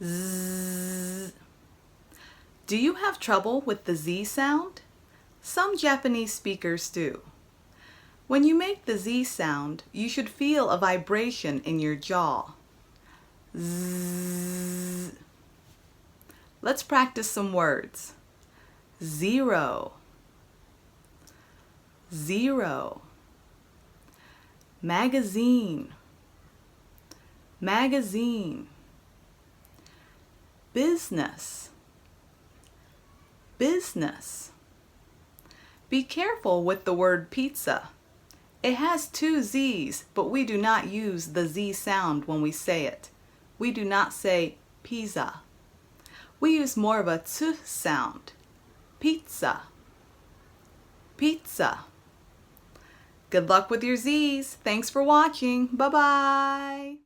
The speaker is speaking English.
Z. Do you have trouble with the Z sound? Some Japanese speakers do. When you make the Z sound, you should feel a vibration in your jaw. Z. Let's practice some words. 0, 0. Magazine, magazine. Business, business. Be careful with the word pizza. It has 2 Z's, but we do not use the Z sound when we say it. We do not say pizza. We use more of a t sound. Pizza, pizza. Good luck with your Z's. Thanks for watching. Bye-bye.